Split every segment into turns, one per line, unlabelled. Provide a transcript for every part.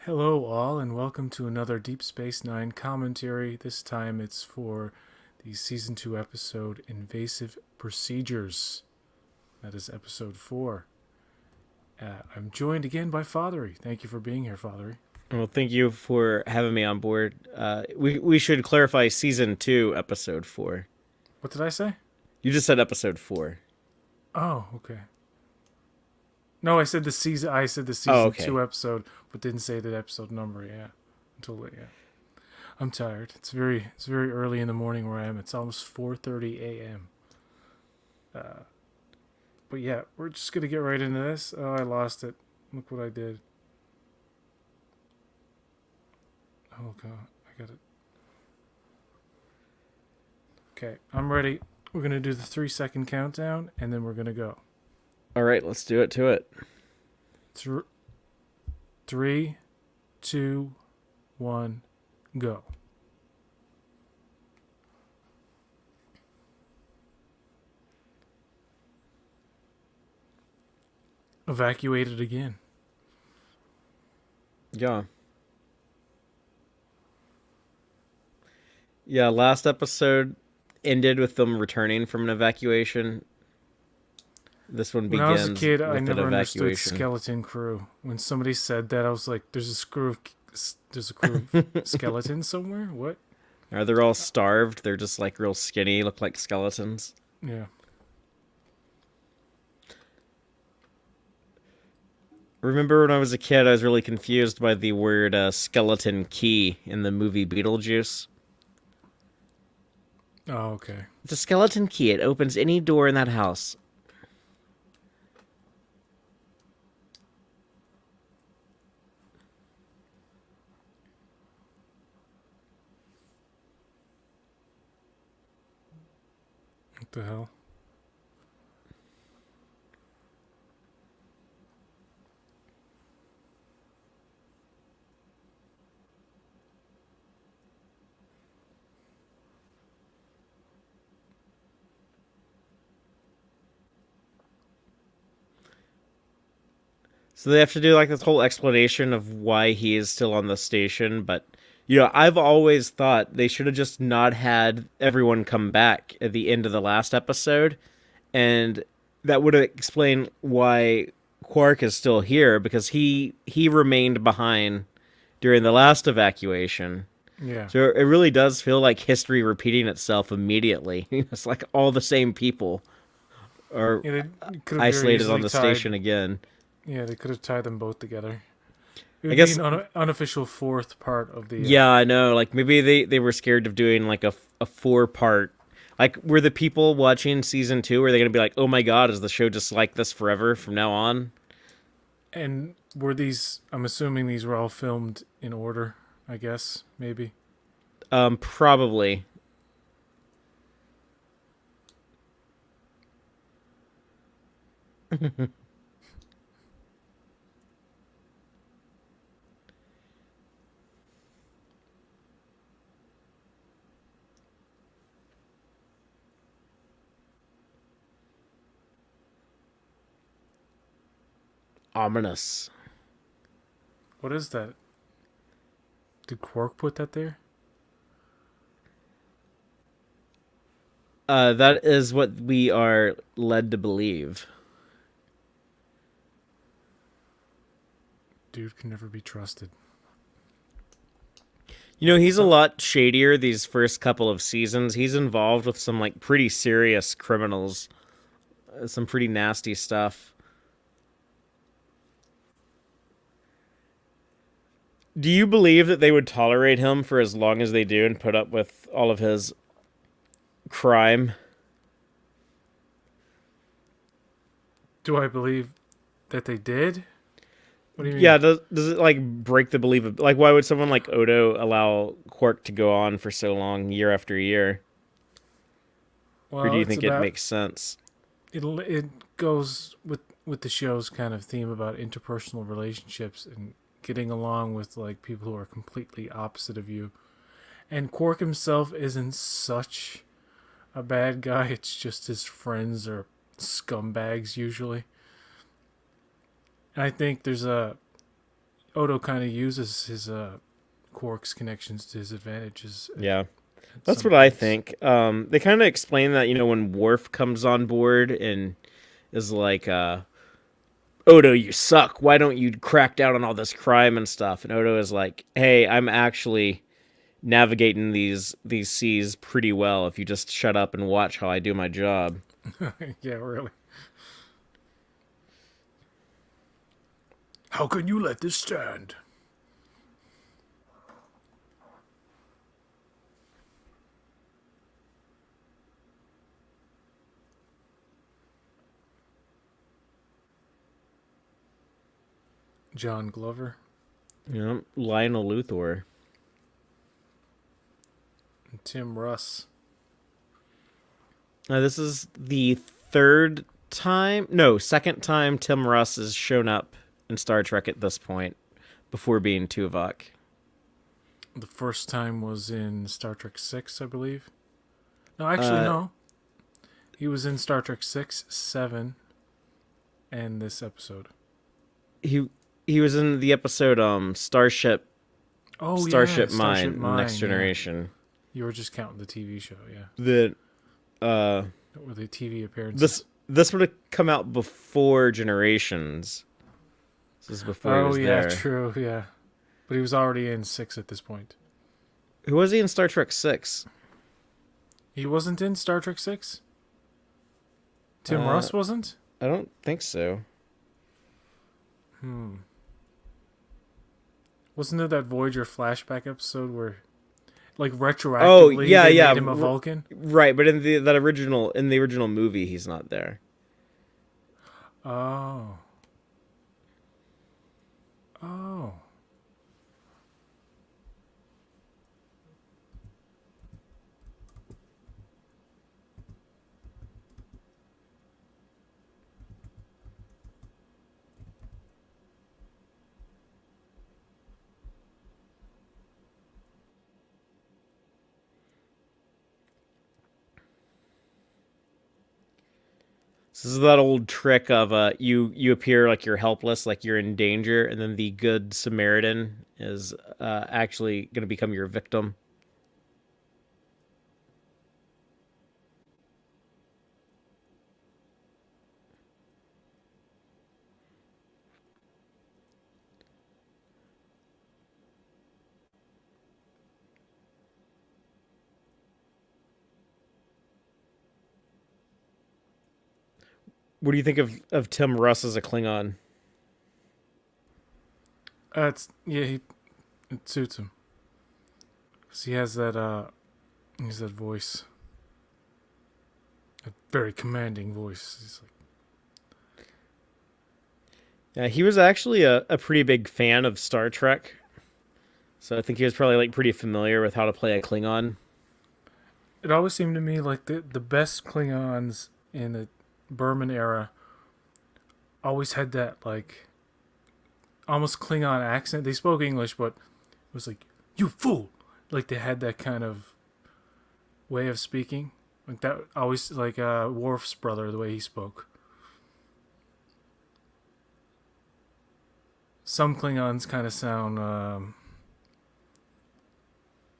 Hello, all, and welcome to another Deep Space Nine commentary. This time it's for the Season 2 episode Invasive Procedures. That is episode 4. I'm joined again by Fathery. Thank you for being here, Fathery.
Well, thank you for having me on board. We should clarify season 2, episode 4.
What did I say?
You just said episode 4.
Oh, okay. No, I said the
Oh,
Season 2
okay.
episode, but didn't say the episode number, yeah. Until late, yeah. I'm tired. It's very early in the morning where I am. It's almost 4:30 a.m. But yeah, we're just gonna get right into this. Oh, I lost it. Look what I did. Oh god, I got it. Okay, I'm ready. We're gonna do the 3-second countdown, and then we're gonna go.
All right, let's do it to it.
Thr 3, 2, 1, go. Evacuated again.
Yeah. Yeah, last episode ended with them returning from an evacuation. This one
When I was a
begins
kid, I
with an
never understood
evacuation.
skeleton crew. When somebody said that, I was like, there's a crew of skeletons somewhere? What?
Are they all starved? They're just like real skinny, look like skeletons.
Yeah.
Remember when I was a kid, I was really confused by the word skeleton key in the movie Beetlejuice.
Oh, okay.
It's a skeleton key. It opens any door in that house.
What the hell?
So they have to do like this whole explanation of why he is still on the station, but I've always thought they should have just not had everyone come back at the end of the last episode, and that would have explained why Quark is still here because he remained behind during the last evacuation.
Yeah.
So it really does feel like history repeating itself immediately. It's like all the same people are
Yeah, they could have very
isolated on
easily
the
tied.
station again.
Yeah, they could have tied them both together. It
I
would be
guess.
an unofficial fourth part of the.
Yeah, I know. Like maybe they were scared of doing like a 4 part. Like were the people watching season 2? Are they gonna be like, oh my god, is the show just like this forever from now on?
And were these? I'm assuming these were all filmed in order. I guess maybe.
Probably. Ominous.
What is that? Did Quark put that there?
That is what we are led to believe.
Dude can never be trusted.
He's a
So
lot shadier these first couple of seasons. He's involved with some like pretty serious criminals, some pretty nasty stuff. Do you believe that they would tolerate him for as long as they do and put up with all of his crime?
do I believe that they did? What do you
Yeah,
mean?
does it like break the belief? Like, why would someone like Odo allow Quark to go on for so long, year after year? Or do
Well,
you
it's
think it
about
makes sense?
it goes with the show's kind of theme about interpersonal relationships and getting along with like people who are completely opposite of you. And Quark himself isn't such a bad guy. It's just his friends are scumbags usually. And I think there's a Odo kind of uses his Quark's connections to his advantages
Yeah.
at
That's
some
what I
points.
think. They kind of explain that, when Worf comes on board and is like, Odo, you suck. Why don't you crack down on all this crime and stuff? And Odo is like, hey, I'm actually navigating these seas pretty well if you just shut up and watch how I do my job.
Yeah, really. How can you let this stand? John Glover
Lionel Luthor.
and Tim Russ.
This is the second time Tim Russ has shown up in Star Trek at this point before being Tuvok.
The first time was in Star Trek 6, I believe. No, actually,
Uh,
no. He was in Star Trek 6, 7, and this episode.
he he was in the episode
Oh, yeah,
Starship
Starship
Mine, Next
Mine, yeah.
Generation.
You were just counting the TV show, yeah.
The uh
Or the TV
this
appearances.
this would have come out before Generations. This is before he
Oh,
was
yeah,
there.
true, yeah. But he was already in 6 at this point.
Who was he in Star Trek 6?
He wasn't in Star Trek 6? Tim
Uh,
Russ wasn't?
I don't think so.
Hmm. Wasn't there that Voyager flashback episode where, like,
Oh
retroactively
yeah,
they
yeah,
made him a Vulcan?
right. But in the original movie, he's not there.
Oh. Oh.
This is that old trick of you appear like you're helpless, like you're in danger, and then the good Samaritan is actually going to become your victim. What do you think of Tim Russ as a Klingon?
It suits him. 'Cause he has that voice. A very commanding voice. He's like,
Yeah, he was actually a pretty big fan of Star Trek, so I think he was probably like pretty familiar with how to play a Klingon.
it always seemed to me like the best Klingons in the Berman era always had that, like, almost Klingon accent. They spoke English, but it was like, you fool! Like, they had that kind of way of speaking. Like, that always, like, Worf's brother, the way he spoke. Some Klingons kind of sound, I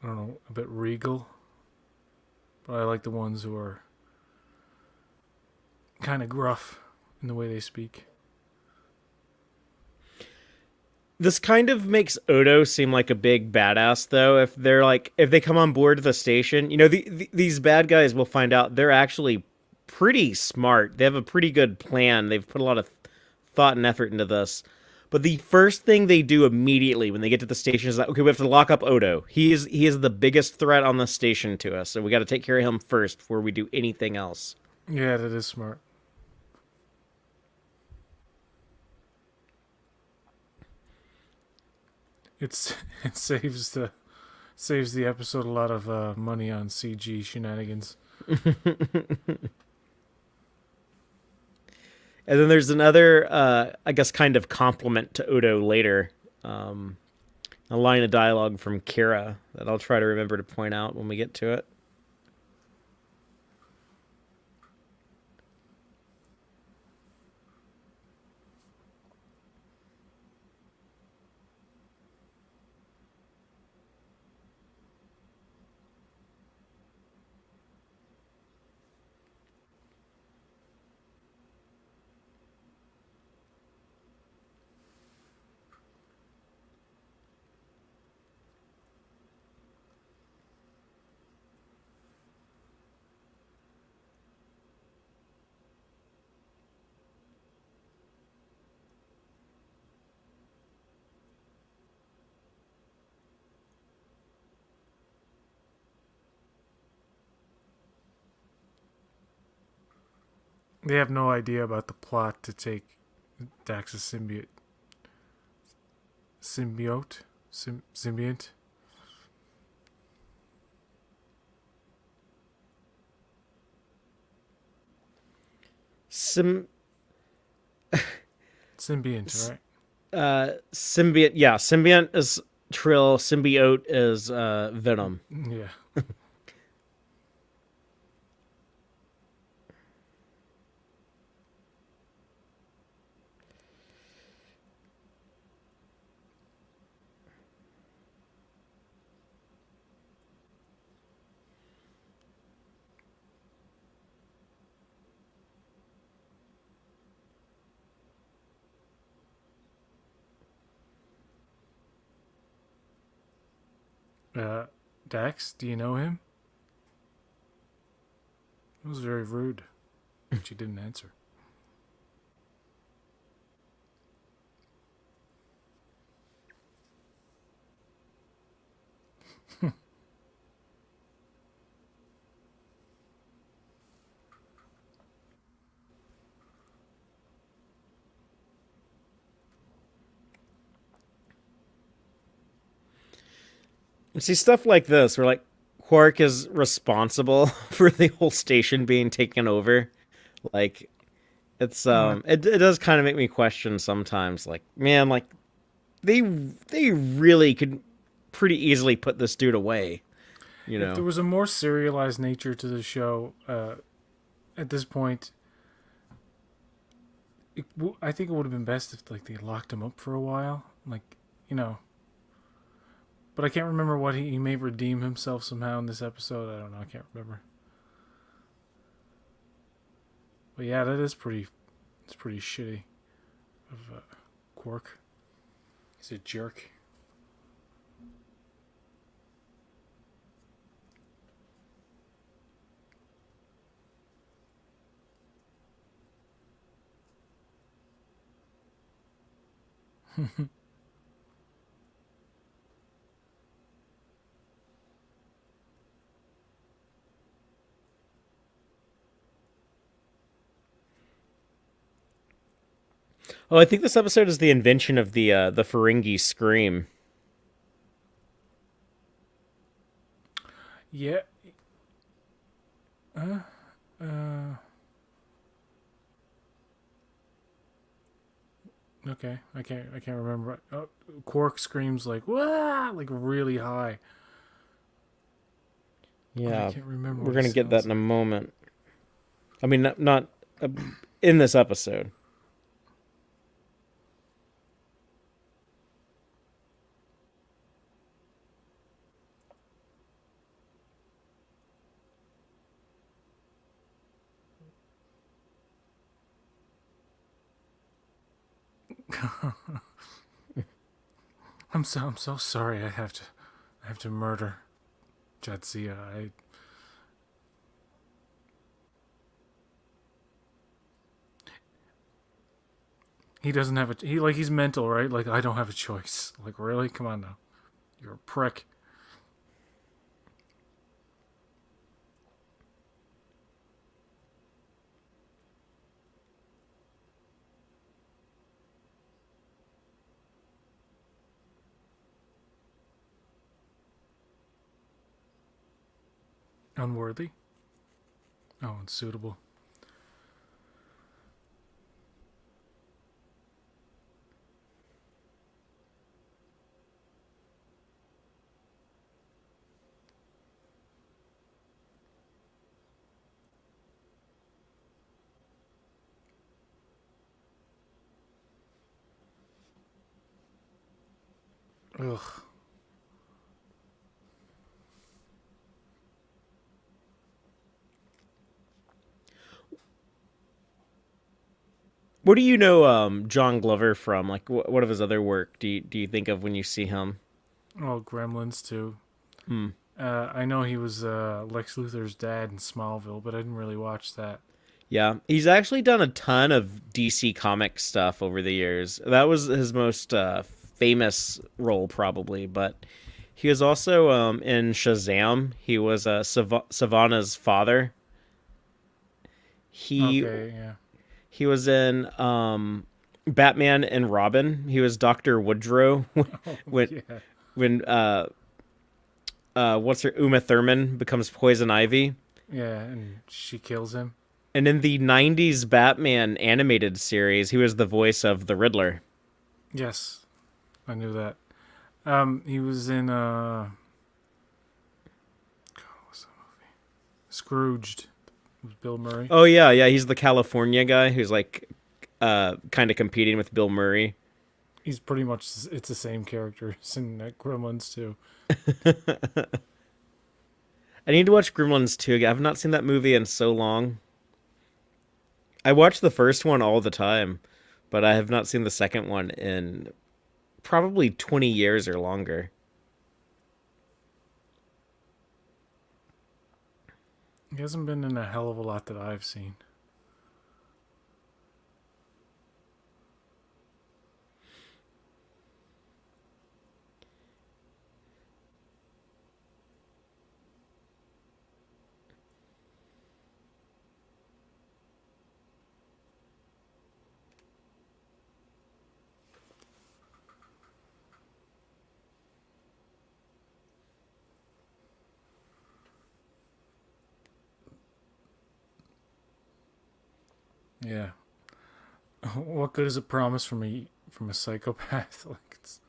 don't know, a bit regal. But I like the ones who are kind of gruff in the way they speak.
This kind of makes Odo seem like a big badass, though. If they come on board the station, these bad guys will find out they're actually pretty smart. They have a pretty good plan. They've put a lot of thought and effort into this. But the first thing they do immediately when they get to the station is like, okay, we have to lock up Odo. He is the biggest threat on the station to us, so we got to take care of him first before we do anything else.
Yeah, that is smart. It's it saves the episode a lot of money on CG shenanigans.
And then there's another, I guess, kind of compliment to Odo later. Um, a line of dialogue from Kira that I'll try to remember to point out when we get to it.
They have no idea about the plot to take Dax's symbiote, symbiont.
Sim
Symbiont,
s-
right?
Symbiont, yeah, symbiont is Trill, symbiote is Venom.
Yeah. Uh, Dax, do you know him? It was very rude. She didn't answer.
See, stuff like this, where like Quark is responsible for the whole station being taken over. Like it's
Uh,
it does kind of make me question sometimes. Like, man, like they really could pretty easily put this dude away. You
if there
know.
was a more serialized nature to the show, at this point, I think it would have been best if like they locked him up for a while, like you know. But I can't remember what he may redeem himself somehow in this episode. I don't know. I can't remember. But yeah, that is pretty. It's pretty shitty of Quark. He's a jerk.
Oh, I think this episode is the invention of the Ferengi scream.
Yeah. Uh, uh, okay. I can't remember. Oh, Quark screams like "Wah!" like really high. But I
Yeah,
can't remember
we're
what he
gonna get that
sounds
in a
like.
moment. I mean, not in this episode.
I'm so sorry. I have to murder Jadzia. I He doesn't have a he's mental, right? Like I don't have a choice. Like really? Come on now. You're a prick. Unworthy? Oh, unsuitable. Ugh.
What do you know, John Glover from? Like, what of his other work do you think of when you see him?
Oh, Gremlins too.
Hmm.
I know he was Lex Luthor's dad in Smallville, but I didn't really watch that.
Yeah, he's actually done a ton of DC comic stuff over the years. That was his most famous role, probably. But he was also in Shazam. He was Savannah's father. He
Okay, yeah.
he was in Batman and Robin. He was Dr. Woodrow
Oh,
when
yeah.
when what's her Uma Thurman becomes Poison Ivy.
Yeah, and she kills him.
And in the 90s Batman animated series, he was the voice of the Riddler.
Yes, I knew that. He was in what's that movie? Scrooged with Bill Murray.
Oh yeah, yeah, he's the California guy who's like kind of competing with Bill Murray.
He's pretty much it's the same character as in Gremlins too.
I need to watch Gremlins 2 again. I've not seen that movie in so long. I watch the first one all the time, but I have not seen the second one in probably 20 years or longer.
He hasn't been in a hell of a lot that I've seen. Yeah. What good is a promise from a psychopath? Like it's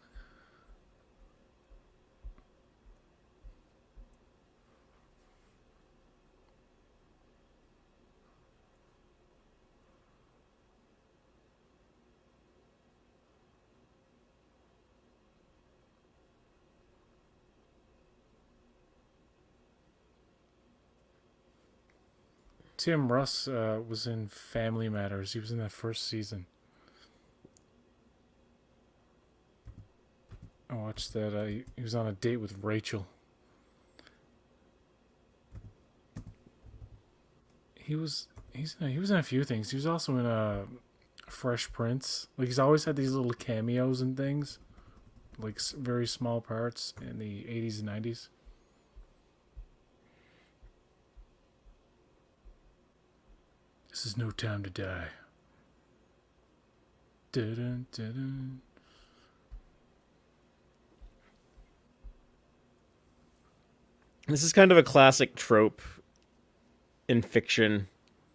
Tim Russ was in Family Matters. He was in that first season. I watched that. He was on a date with Rachel. He was in a few things. He was also in Fresh Prince. Like he's always had these little cameos and things, like very small parts in the 80s and 90s. This is no time to die. Dun, dun, dun.
This is kind of a classic trope in fiction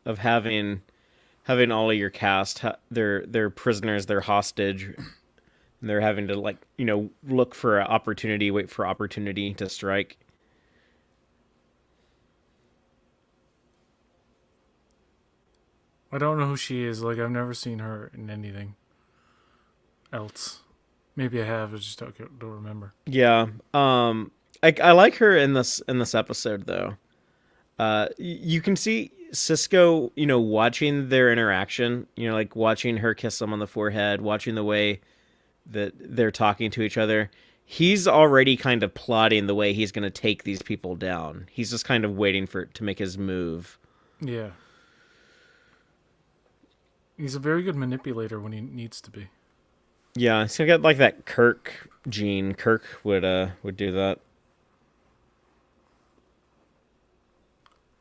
of having all of your cast they're prisoners, they're hostage, and they're having to like, look for an opportunity, wait for opportunity to strike.
I don't know who she is. Like I've never seen her in anything else. Maybe I have. I just don't remember.
Yeah. I like her in this episode though. You can see Cisco, watching their interaction, like watching her kiss him on the forehead, watching the way that they're talking to each other. He's already kind of plotting the way he's going to take these people down. He's just kind of waiting for it to make his move.
Yeah, he's a very good manipulator when he needs to be.
Yeah, he's got like that Kirk gene. Kirk would do that.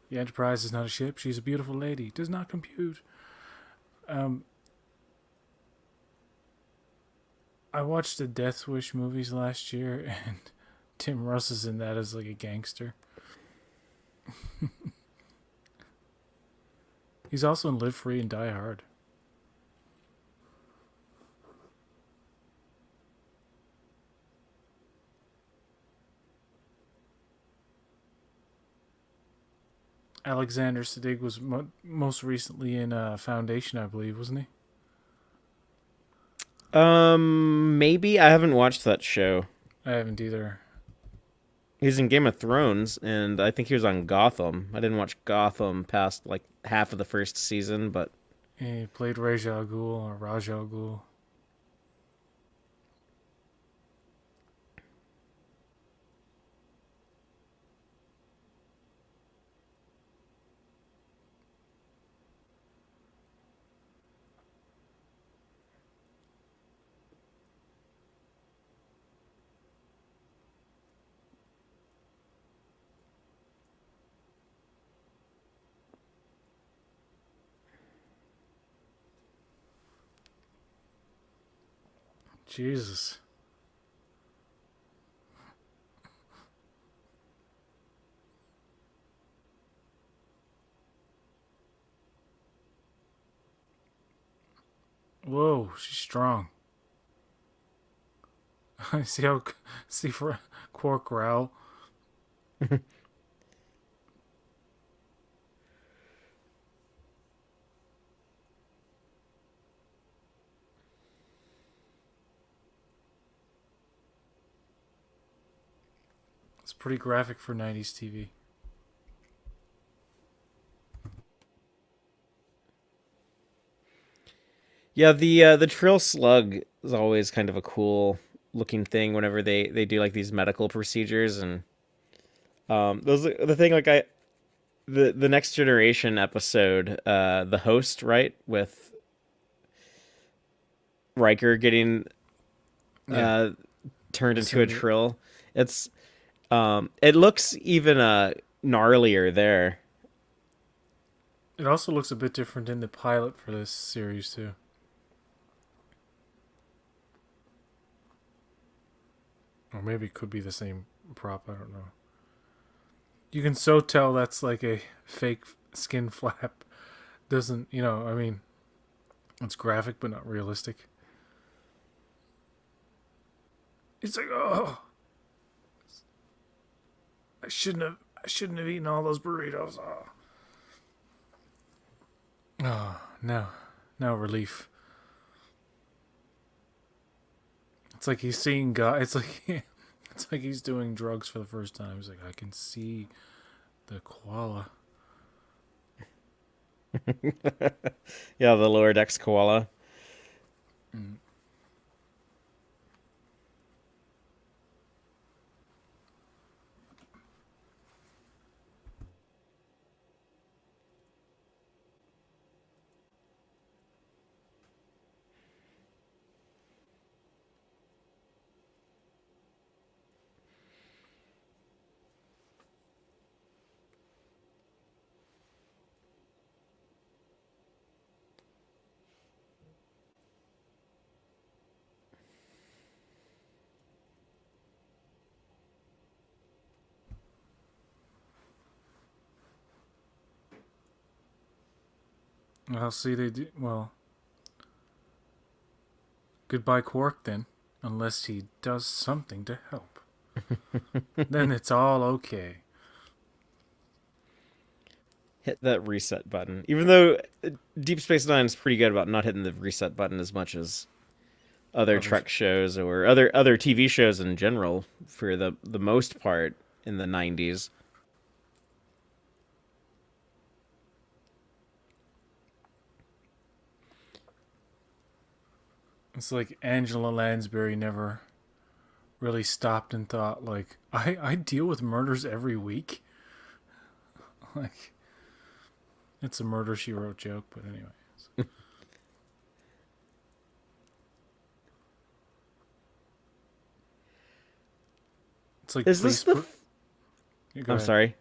The Enterprise is not a ship. She's a beautiful lady. Does not compute. Um, I watched the Death Wish movies last year, and Tim Russ is in that as like a gangster. He's also in Live Free and Die Hard. Alexander Siddig was most recently in Foundation, I believe, wasn't he?
Maybe I haven't watched that show.
I haven't either.
He's in Game of Thrones, and I think he was on Gotham. I didn't watch Gotham past like half of the first season, but
He played Ra's al Ghul or Raj al Ghul. Jesus. Whoa, she's strong. see how see for Quark growl. It's pretty graphic for 90s TV.
Yeah, the Trill Slug is always kind of a cool looking thing whenever they do like these medical procedures, and those the thing like I the Next Generation episode, the host, right, with Riker getting
Yeah.
uh turned into a
So
Trill. It's it looks even gnarlier there.
it also looks a bit different in the pilot for this series too. Or maybe it could be the same prop, I don't know. You can so tell that's like a fake skin flap. Doesn't, I mean, it's graphic but not realistic. It's like, oh, I shouldn't have eaten all those burritos. Oh, now relief. It's like he's seeing God. It's like it's like he's doing drugs for the first time. He's like, I can see the koala.
Yeah, the lower decks koala.
Mm. Well, see, they do. Well, goodbye, Quark, then. Unless he does something to help. Then it's all okay.
Hit that reset button. Even though Deep Space Nine is pretty good about not hitting the reset button as much as other
Others.
Trek shows or other TV shows in general for the most part in the 90s.
It's like Angela Lansbury never really stopped and thought, like, I deal with murders every week. Like, it's a murder she wrote joke, but anyway. It's like,
Is this
please
the
put. You go
I'm
ahead.
sorry.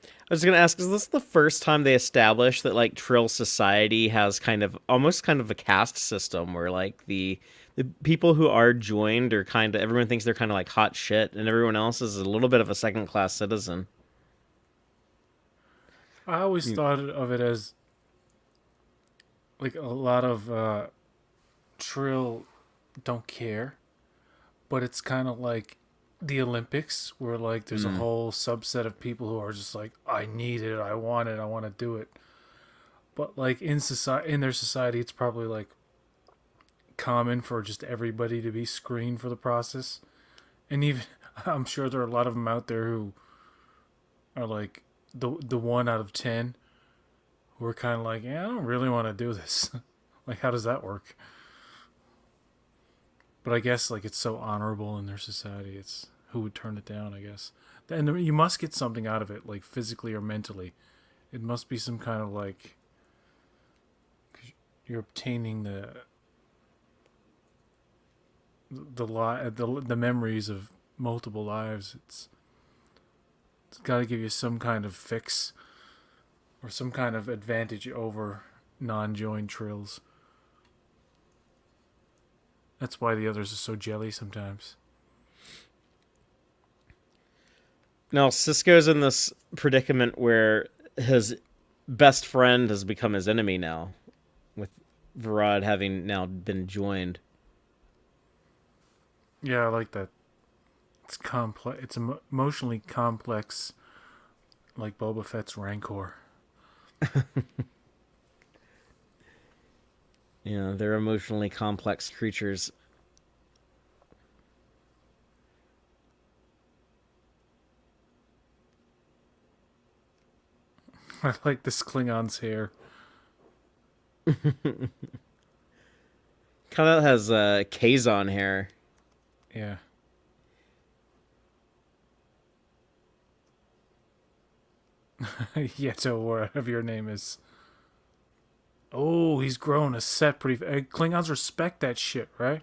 I was gonna ask, is this the first time they established that like Trill society has kind of almost kind of a caste system where like the people who are joined are kind of everyone thinks they're kind of like hot shit and everyone else is a little bit of a second class citizen.
I always
You-
thought of it as like a lot of Trill don't care, but it's kind of like the Olympics, where like there's a
Mm,
whole subset of people who are just like, I need it, I want it, I want to do it. But like in their society, it's probably like common for just everybody to be screened for the process, and even I'm sure there are a lot of them out there who are like the 1 out of 10 who are kind of like, yeah, I don't really want to do this. Like, how does that work? But I guess like it's so honorable in their society, it's who would turn it down, I guess. And you must get something out of it, like physically or mentally. It must be some kind of like, 'cause you're obtaining the memories of multiple lives. It's got to give you some kind of fix or some kind of advantage over non-joined trills. That's why the others are so jelly sometimes.
Now Cisco's in this predicament where his best friend has become his enemy now, with Varad having now been joined.
Yeah, I like that. It's complex. It's emotionally complex, like Boba Fett's Rancor.
Yeah, they're emotionally complex creatures.
I like this Klingon's hair.
Kind of has Kazon hair.
Yeah. Yeto, whatever your name is. Oh, he's grown a set pretty. Klingons respect that shit, right? Like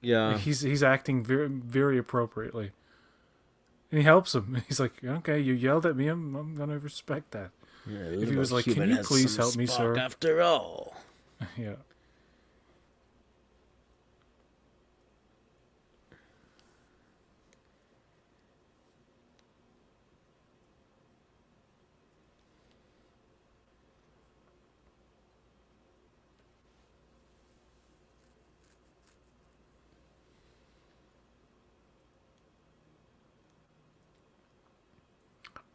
Yeah.
he's acting very appropriately, and he helps him. He's like, okay, you yelled at me. I'm gonna respect that.
Yeah,
If he
little
was like, can
human
you
has
please
some
help me,
spark
sir?
after all.
Yeah.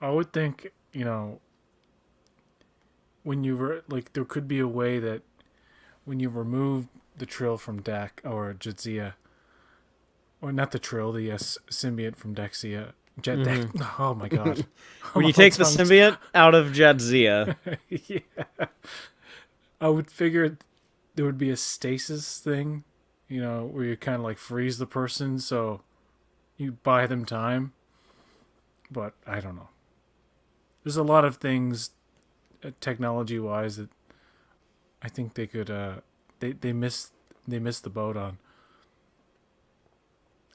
I would think, when you like, there could be a way that when you remove the Trill from Dak or Jadzia, or not the Trill, the symbiote from Dexia, Jet Deck.
Hmm.
Oh my god,
When
I'm
you
all
take the
tongue.
symbiote out of Jadzia,
Yeah, I would figure there would be a stasis thing, where you kind of like freeze the person so you buy them time. But I don't know. There's a lot of things, technology wise, that I think they could. They missed the boat on.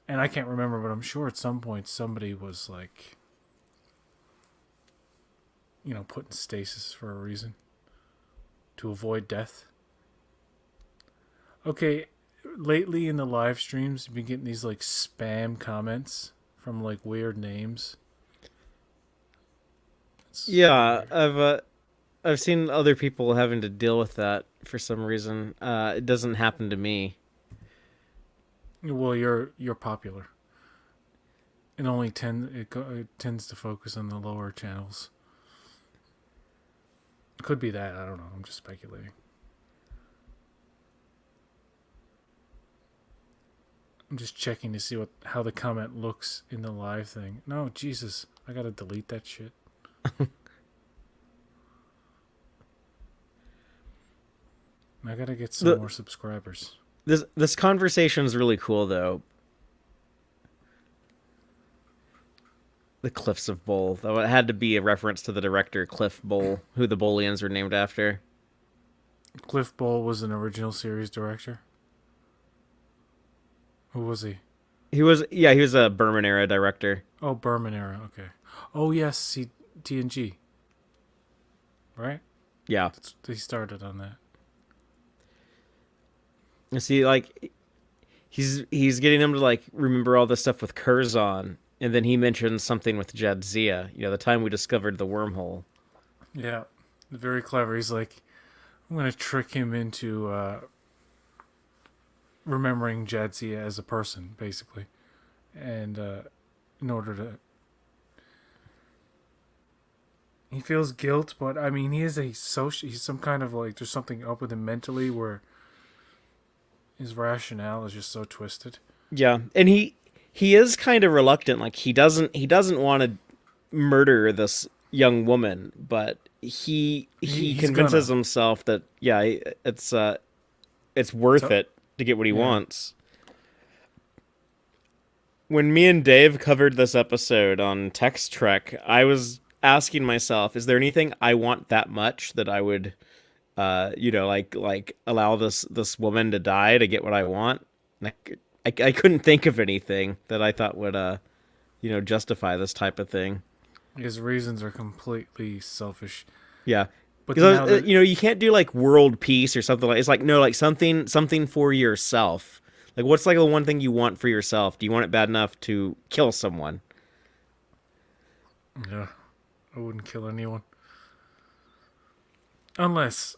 And I can't remember, but I'm sure at some point somebody was like, put in stasis for a reason to avoid death. Okay, lately in the live streams, you've been getting these like spam comments from like weird names. It's
yeah,
weird.
I've seen other people having to deal with that for some reason. It doesn't happen to me.
Well, you're popular. It tends to focus on the lower channels. It could be that, I don't know. I'm just speculating. I'm just checking to see how the comment looks in the live thing. No, Jesus, I gotta delete that shit. I gotta get some
The
more subscribers.
this conversation is really cool though. The Cliffs of Bowl, though it had to be a reference to the director Cliff Bowl, who the Bolians were named after.
Cliff Bole was an original series director. Who was he?
He was a Berman era director.
Oh, Berman era. Okay. Oh yes, TNG. Right?
Yeah.
He started on that.
You see, like he's getting them to like remember all this stuff with Curzon, and then he mentions something with Jadzia. The time we discovered the wormhole.
Yeah, very clever. He's like, I'm gonna trick him into remembering Jadzia as a person, basically, and in order to, he feels guilt, but I mean, he is a social. He's some kind of like, there's something up with him mentally where his rationale is just so twisted.
Yeah, and he is kind of reluctant. Like he doesn't want to murder this young woman, but he
He's
convinces
gonna.
himself that yeah, it's worth
So
it to get what he
yeah,
wants. When me and Dave covered this episode on Text Trek, I was asking myself, is there anything I want that much that I would like allow this woman to die to get what I want? I couldn't think of anything that I thought would justify this type of thing.
his reasons are completely selfish.
Yeah.
But
Because
now that
you can't do like world peace or something like it's like no like something for yourself. Like, what's like the one thing you want for yourself? Do you want it bad enough to kill someone?
Yeah, I wouldn't kill anyone unless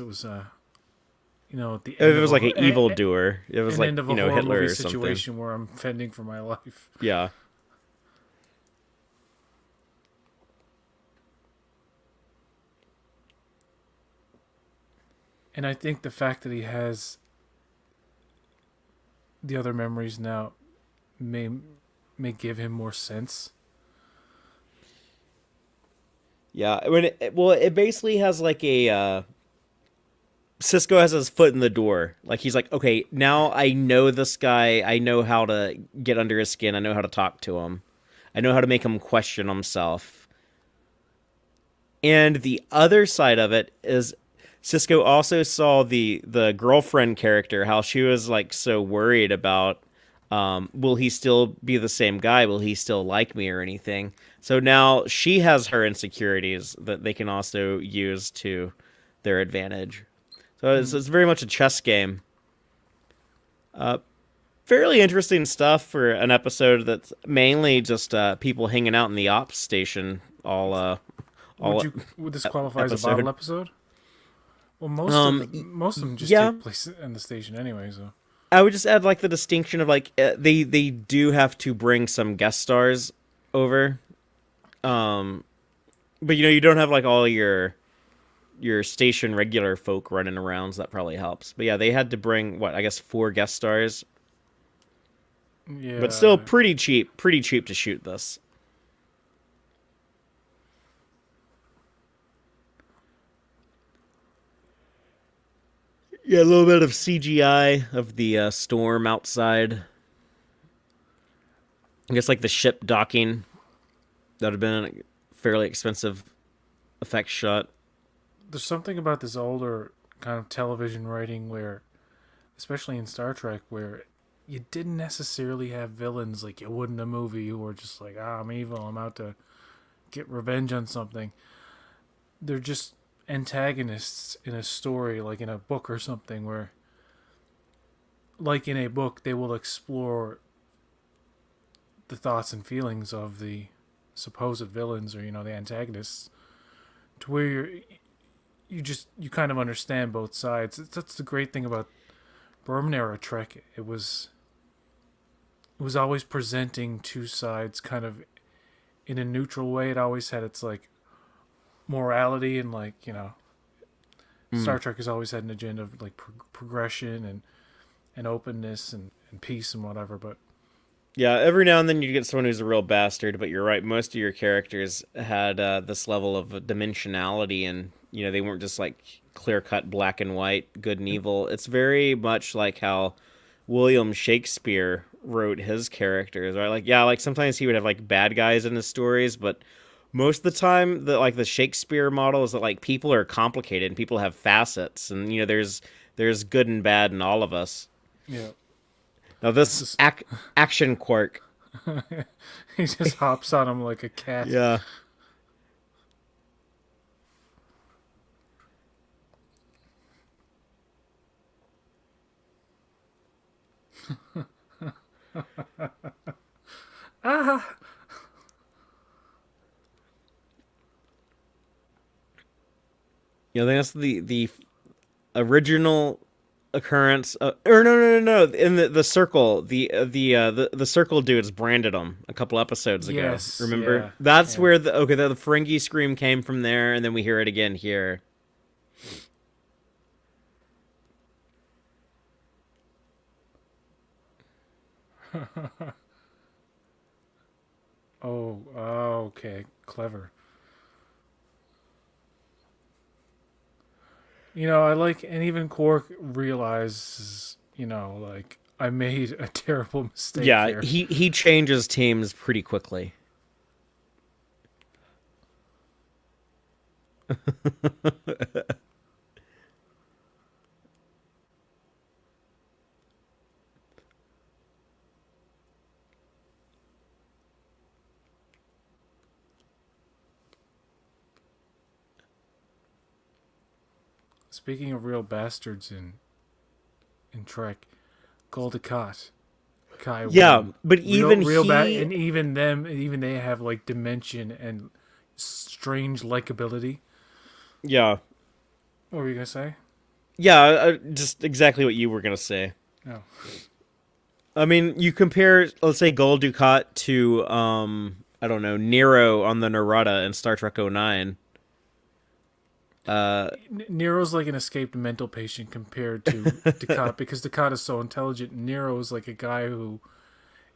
it was at the
If
end
it
of
was like an evildoer, it was
an
like,
end of a horror
Hitler
movie
or something.
situation where I'm fending for my life.
Yeah.
And I think the fact that he has the other memories now may may give him more sense.
Yeah. Well, it basically has like Cisco has his foot in the door. Like he's like, okay, now I know this guy. I know how to get under his skin. I know how to talk to him. I know how to make him question himself. And the other side of it is Cisco also saw the girlfriend character, how she was like so worried about will he still be the same guy? Will he still like me or anything? So now she has her insecurities that they can also use to their advantage. So it's very much a chess game. Uh, Fairly interesting stuff for an episode that's mainly just people hanging out in the ops station all
Would this qualify as a bottle
episode.
episode? Well, most of them just
Yeah,
take place in the station anyway. So
I would just add like the distinction of like they do have to bring some guest stars over, um, but you don't have like all your station regular folk running around, so that probably helps. But yeah, they had to bring what I guess 4 guest stars, but still
yeah,
pretty cheap to shoot this. Yeah, a little bit of CGI of the storm outside. I guess like the ship docking, that would have been a fairly expensive effect shot.
there's something about this older kind of television writing where, especially in Star Trek, where you didn't necessarily have villains like you would in a movie who were just like, I'm evil, I'm out to get revenge on something. They're just antagonists in a story, like in a book or something, where, like in a book, they will explore the thoughts and feelings of the supposed villains or the antagonists to where you kind of understand both sides. That's the great thing about Berman era Trek. It was always presenting two sides kind of in a neutral way. It always had its like morality and like
Mm.
Star Trek has always had an agenda of like progression and openness and peace and whatever. But
Yeah, every now and then you get someone who's a real bastard, but you're right. Most of your characters had this level of dimensionality, and they weren't just like clear cut black and white, good and evil. It's very much like how William Shakespeare wrote his characters, right? Like, yeah, like sometimes he would have like bad guys in his stories, but most of the time, the Shakespeare model is that like people are complicated and people have facets, and there's good and bad in all of us.
yeah,
Now
this
this
is
action quirk,
he just hops on him like a cat.
yeah.
Ah,
I think that's the original occurrence. Or no. In the circle, the circle dudes branded him a couple episodes ago.
yes,
Remember?
yeah,
That's
yeah.
where the Ferengi scream came from there, and then we hear it again here.
Oh, okay, clever. I like, and even Quark realizes, like I made a terrible mistake
Yeah,
here.
he changes teams pretty quickly.
Speaking of real bastards in Trek, Gul Dukat, Kai
Yeah,
Willem,
but even
real bad,
he,
and even them, even they have like dimension and strange likability.
yeah,
What were you gonna say?
yeah, just exactly what you were gonna say.
Oh,
I mean, you compare, let's say, Gul Dukat to, I don't know, Nero on the Narada in Star Trek '09. Uh,
Nero's like an escaped mental patient compared to Dukat because Dukat is so intelligent. Nero is like a guy who,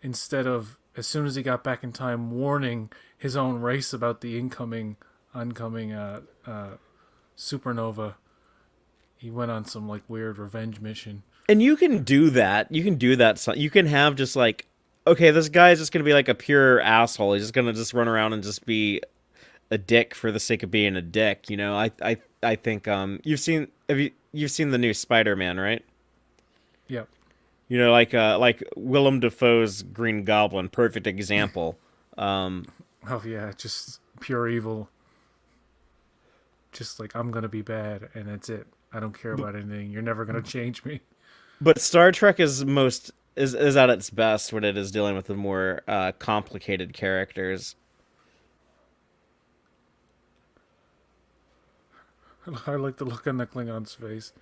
instead of as soon as he got back in time, warning his own race about the oncoming supernova, he went on some like weird revenge mission.
and you can do that. You can do that. You can have just like, okay, this guy is just gonna be like a pure asshole. He's just gonna just run around and just be a dick for the sake of being a dick. You know, I think you've seen the new Spider-Man, right?
Yep.
You know, like Willem Dafoe's Green Goblin, perfect example. Um,
Oh yeah, just pure evil. Just like I'm gonna be bad, and that's it. I don't care
b-
about anything. You're never gonna change me.
but Star Trek is most is at its best when it is dealing with the more complicated characters.
I like the look on the Klingon's face.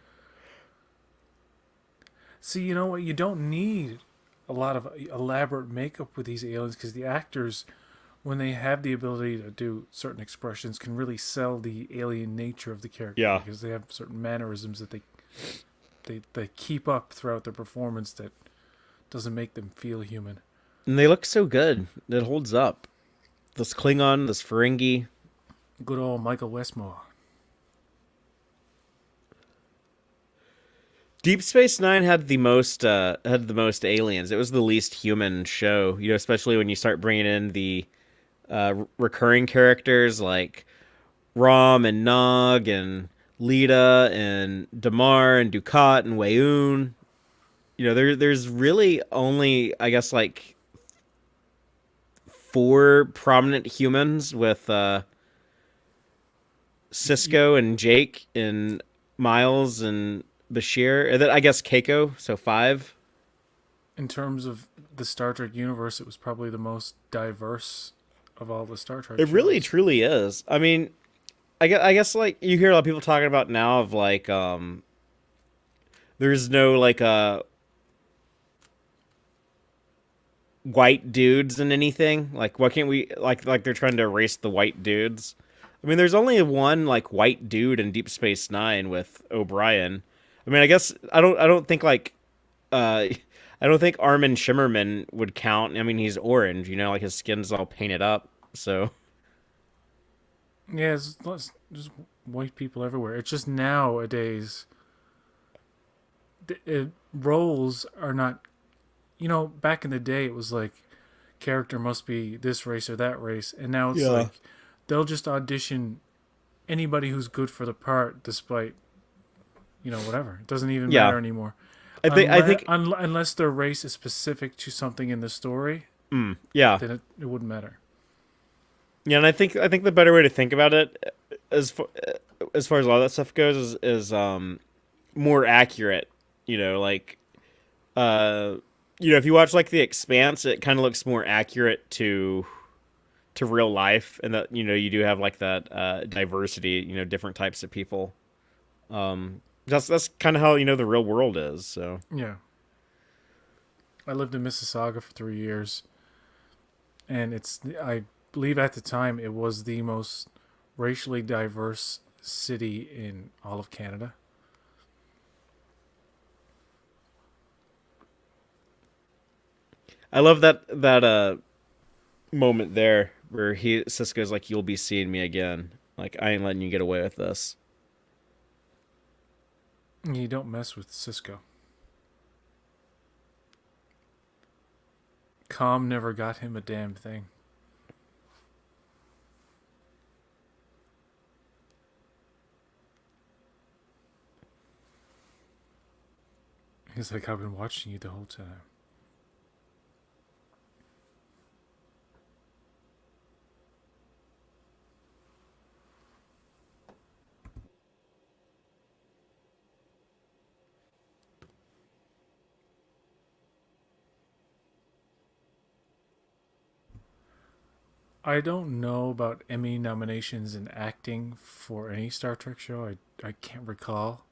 See, you know what? You don't need a lot of elaborate makeup with these aliens because the actors, when they have the ability to do certain expressions, can really sell the alien nature of the character
Yeah,
because they have certain mannerisms that they keep up throughout their performance that doesn't make them feel human.
and they look so good. It holds up. This Klingon, this Ferengi.
Good old Michael Westmore.
Deep Space Nine had the most aliens. It was the least human show, you know, especially when you start bringing in the recurring characters like Rom and Nog and Lita and Damar and Dukat and Wayoon. You know, there's really only I guess like four prominent humans with Cisco and Jake and Miles and Bashir, and then I guess Keiko, so five.
In terms of the Star Trek universe, it was probably the most diverse of all the Star Trek
It really
shows.
truly is. I mean, I guess like you hear a lot of people talking about now of like there's no like white dudes in anything. Like why can't we like they're trying to erase the white dudes? I mean, there's only one like white dude in Deep Space Nine with O'Brien. I mean, I guess I don't think like uh I don't think Armin Shimmerman would count. I mean, he's orange, you know, like his skin's all painted up. So
Yeah, just white people everywhere. It's just nowadays roles are not. You know, back in the day, it was like character must be this race or that race, and now it's
yeah,
like they'll just audition anybody who's good for the part, despite whatever. It doesn't even
yeah.
matter anymore,
I think
unless their race is specific to something in the story,
yeah.
then it wouldn't matter.
Yeah, and I think the better way to think about it, as far as all that stuff goes, is more accurate. You know, like uh, you know, if you watch like The Expanse, it kind of looks more accurate to real life, and that you know you do have like that diversity. You know, different types of people. That's kind of how you know the real world is. So
Yeah, I lived in Mississauga for 3 years, and I believe at the time it was the most racially diverse city in all of Canada.
I love that moment there where he Cisco's like, "You'll be seeing me again. Like I ain't letting you get away with this."
You don't mess with Cisco. Com never got him a damn thing. He's like, I've been watching you the whole time. I don't know about Emmy nominations in acting for any Star Trek show. I can't recall,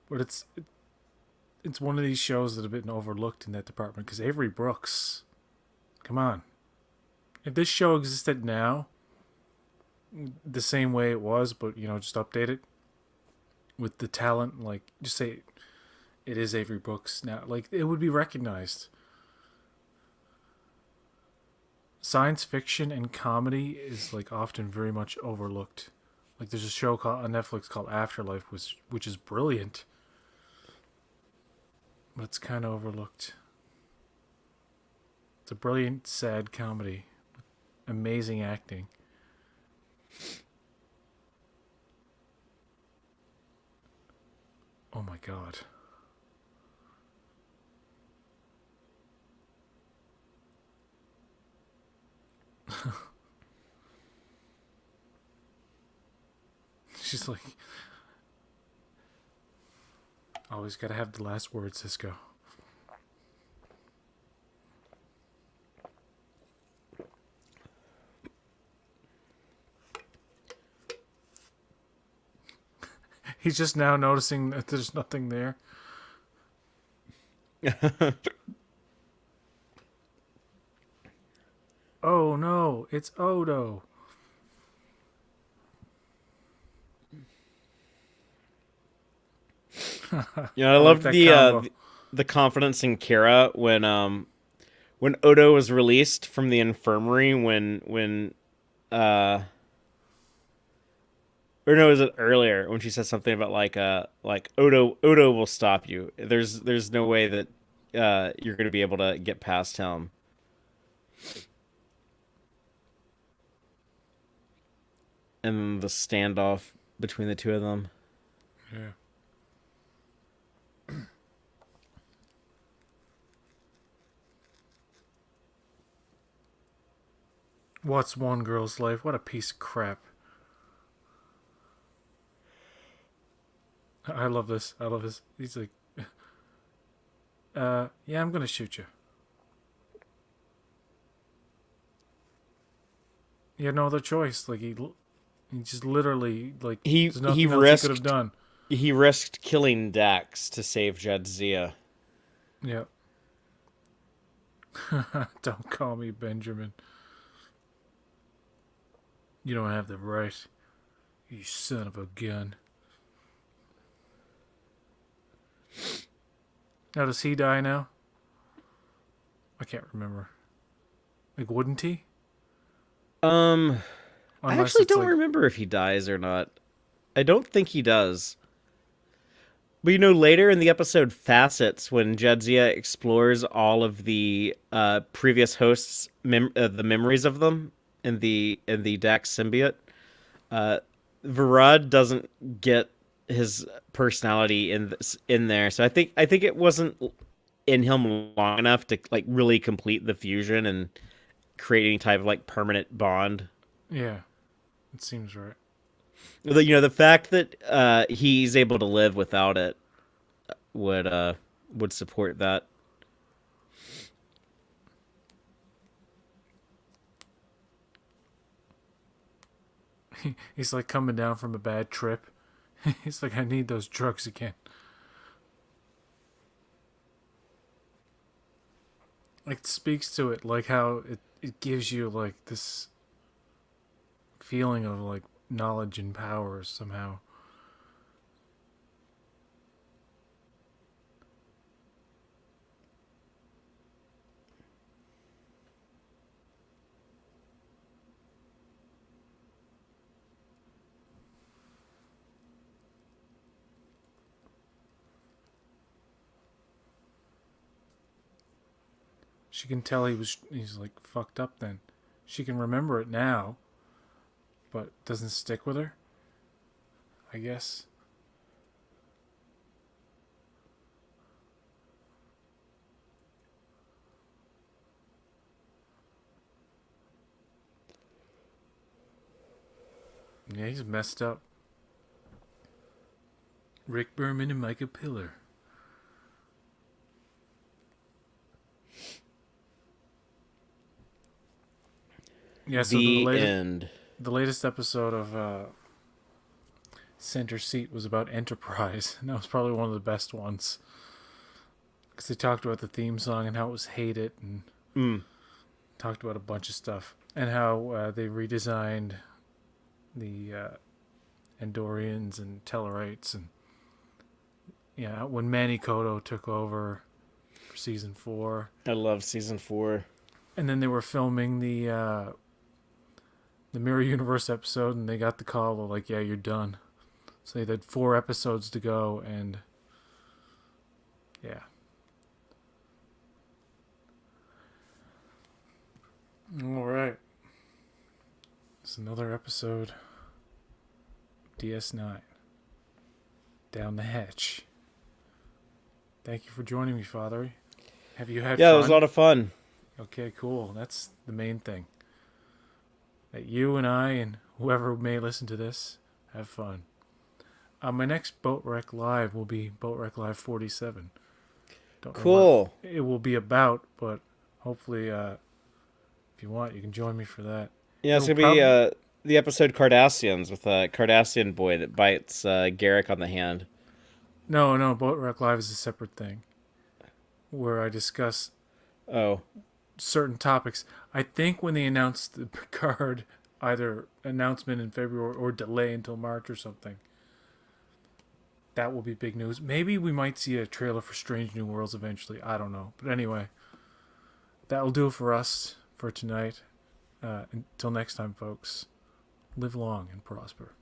but it's one of these shows that have been overlooked in that department because Avery Brooks, come on, if this show existed now, the same way it was, but just update it with the talent, like just say it is Avery Brooks now, like it would be recognized. Science fiction and comedy is like often very much overlooked. Like there's a show called on Netflix called Afterlife, which is brilliant, but it's kind of overlooked. It's a brilliant sad comedy, amazing acting. Oh my god. She's like, always gotta have the last word, Cisco. He's just now noticing that there's nothing there. Oh no, it's Odo.
I
I like
love
that combo.
the confidence in Kira when Odo was released from the infirmary when uh or no, was it earlier when she said something about like Odo will stop you. There's no way that you're gonna be able to get past him. And the standoff between the two of them.
Yeah. What's one girl's life? What a piece of crap. I love this. I love this. He's like, yeah, I'm gonna shoot you. He had no other choice. Like he just literally like
He
there's
he
nothing else he could have
risked
done.
he risked killing Dax to save Jadzia.
Yeah. Don't call me Benjamin. You don't have the right. You son of a gun. Now does he die now? I can't remember. Like wouldn't he?
I
Unless
actually
it's
don't
like
remember if he dies or not. I don't think he does. But later in the episode Facets, when Jadzia explores all of the previous hosts, the memories of them in the Dax symbiote, uh, Varad doesn't get his personality in there. So I think it wasn't in him long enough to like really complete the fusion and create any type of like permanent bond.
yeah, it seems right.
The fact that he's able to live without it would support that.
He's like coming down from a bad trip. He's like, I need those drugs again. Like, it speaks to it, like how it gives you like this feeling of like knowledge and power somehow. She can tell he's like fucked up then. She can remember it now, but it doesn't stick with her, I guess. Yeah, he's messed up. Rick Berman and Micah Pillar. Yeah, so
The end.
the latest episode of Center Seat was about Enterprise, and that was probably one of the best ones because they talked about the theme song and how it was hated, and
Mm.
talked about a bunch of stuff, and how they redesigned the Andorians and Tellarites, and yeah, when Manny Koto took over for season 4,
I love season 4.
and then they were filming the Mirror Universe episode, and they got the call like, yeah, you're done. So they had 4 episodes to go, and yeah. All right. It's another episode. DS9. Down the hatch. Thank you for joining me, Father. Have you had
Yeah,
fun?
it was a lot of fun.
Okay, cool. That's the main thing. That you and I and whoever may listen to this have fun. My next Boat Wreck Live will be Boat Wreck Live 47. Don't know
Cool.
what it will be about, but hopefully, if you want, you can join me for that.
Yeah, it's
It'll
going to be the episode Cardassians with a Cardassian boy that bites Garrick on the hand.
No, Boat Wreck Live is a separate thing where I discuss
Oh.
certain topics. I think when they announced the Picard, either announcement in February or delay until March or something, that will be big news. Maybe we might see a trailer for Strange New Worlds eventually. I don't know. But anyway, that will do it for us for tonight. Until next time, folks, live long and prosper.